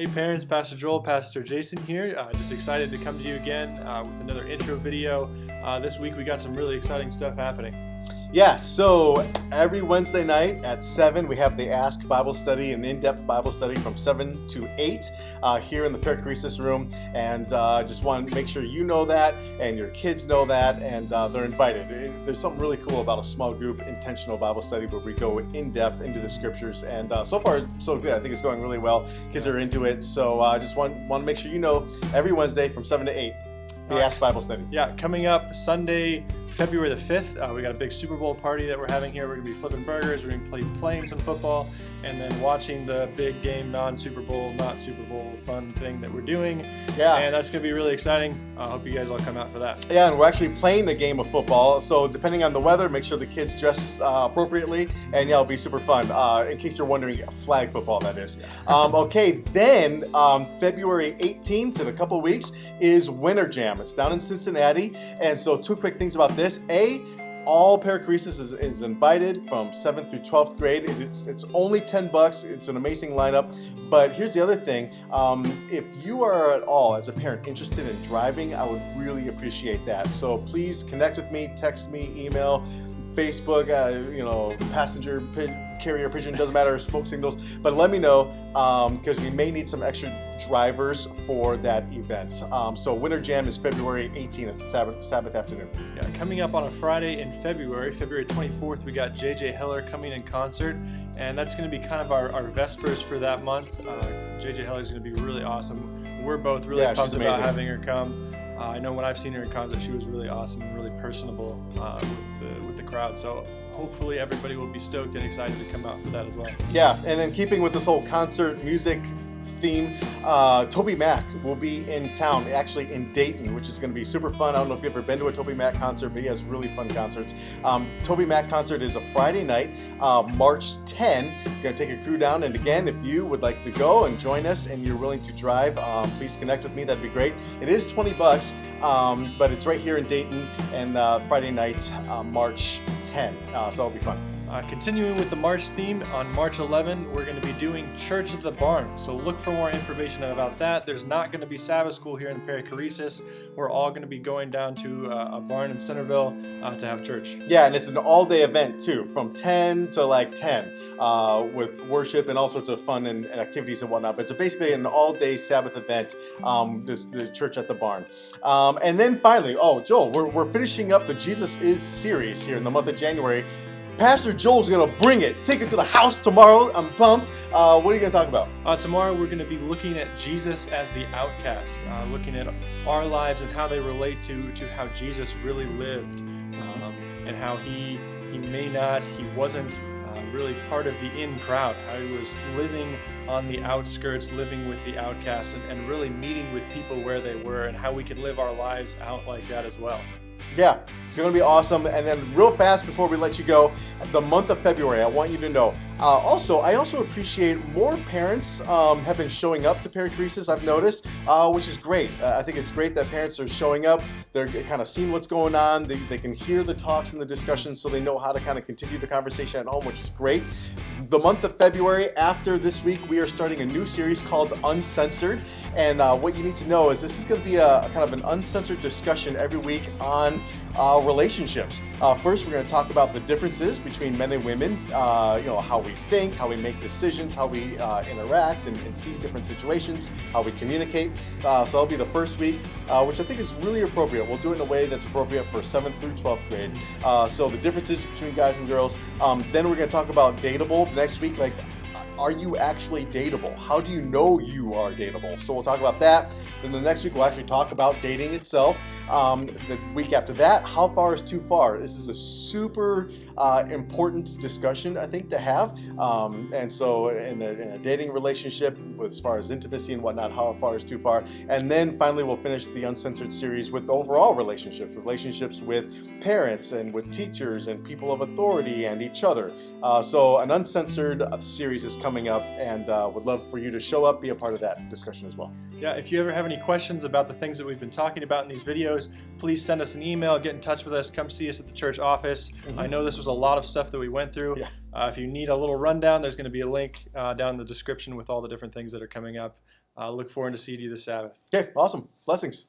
Hey parents, Pastor Joel, Pastor Jason here. Just excited to come to you again with another intro video. This week we got some really exciting stuff happening. Yeah, so every Wednesday night at 7, we have the Ask Bible Study, an in-depth Bible study from 7 to 8 here in the Perichoresis room. And just want to make sure you know that and your kids know that, and they're invited. There's something really cool about a small group intentional Bible study where we go in-depth into the scriptures. And so far, so good. I think it's going really well. Kids are into it. So I just want to make sure you know every Wednesday from 7 to 8. The Ask Bible Study. Yeah, coming up Sunday, February the 5th, we got a big Super Bowl party that we're having here. We're going to be flipping burgers, we're going to be playing some football, and then watching the big game, non-Super Bowl, not Super Bowl fun thing that we're doing. Yeah. And that's going to be really exciting. I hope you guys all come out for that. Yeah, and we're actually playing a game of football, so depending on the weather, make sure the kids dress appropriately, and yeah, it'll be super fun. In case you're wondering, flag football, that is. Okay, then February 18th, in a couple weeks, is Winter Jam. It's down in Cincinnati, and so two quick things about this. All Perichoresis is invited from 7th through 12th grade. It's only $10. It's an amazing lineup. But here's the other thing. If you are at all, as a parent, interested in driving, I would really appreciate that. So please connect with me, text me, email, Facebook, passenger, carrier, pigeon, doesn't matter, smoke signals. But let me know, because we may need some extra drivers for that event. So Winter Jam is February 18th. It's a Sabbath afternoon. Yeah, coming up on a Friday in February 24th, we got J.J. Heller coming in concert, and that's going to be kind of our Vespers for that month. J.J. Heller is going to be really awesome. We're both really pumped about having her come. I know when I've seen her in concert, she was really awesome and really personable with the crowd. So hopefully everybody will be stoked and excited to come out for that as well. Yeah, and then keeping with this whole concert music theme, TobyMac will be in town, actually in Dayton, which is going to be super fun. I don't know if you've ever been to a TobyMac concert, but he has really fun concerts. TobyMac concert is a Friday night, March 10. We're going to take a crew down, and again, if you would like to go and join us and you're willing to drive, please connect with me. That'd be great. It is $20, but it's right here in Dayton, and Friday night, March 10. So it'll be fun. Continuing with the March theme, on March 11, we're going to be doing Church at the Barn. So look for more information about that. There's not going to be Sabbath school here in Perichoresis. We're all going to be going down to a barn in Centerville to have church. Yeah, and it's an all-day event too, from 10 to like 10, with worship and all sorts of fun and activities and whatnot. But it's basically an all-day Sabbath event, the Church at the Barn. And then finally, Joel, we're finishing up the Jesus Is series here in the month of January. Pastor Joel's going to bring it. Take it to the house tomorrow. I'm pumped. What are you going to talk about? Tomorrow we're going to be looking at Jesus as the outcast, looking at our lives and how they relate to how Jesus really lived, and how he wasn't really part of the in crowd, how he was living on the outskirts, living with the outcast, and really meeting with people where they were, and how we could live our lives out like that as well. Yeah, it's going to be awesome. And then real fast before we let you go, the month of February, I want you to know. I also appreciate more parents have been showing up to Perichoresis, I've noticed, which is great. I think it's great that parents are showing up. They're kind of seeing what's going on. They can hear the talks and the discussions, so they know how to kind of continue the conversation at home, which is great. The month of February, after this week, we are starting a new series called Uncensored. And what you need to know is this is going to be a kind of an uncensored discussion every week on relationships. First, we're going to talk about the differences between men and women, how we think, how we make decisions, how we interact and see different situations, how we communicate. So that'll be the first week, which I think is really appropriate. We'll do it in a way that's appropriate for 7th through 12th grade. So the differences between guys and girls. Then we're going to talk about dateable next week, like, are you actually dateable? How do you know you are dateable? So we'll talk about that. Then the next week we'll actually talk about dating itself. The week after that, how far is too far? This is a super important discussion, I think, to have. And so in a dating relationship, as far as intimacy and whatnot, how far is too far? And then finally we'll finish the Uncensored series with overall relationships with parents and with teachers and people of authority and each other. So an Uncensored series is coming up, and would love for you to show up, be a part of that discussion as well. Yeah, if you ever have any questions about the things that we've been talking about in these videos, please send us an email, get in touch with us, come see us at the church office. I know this was a lot of stuff that we went through. If you need a little rundown, there's going to be a link down in the description with all the different things that are coming up. look forward to seeing you this Sabbath. Okay, awesome. Blessings.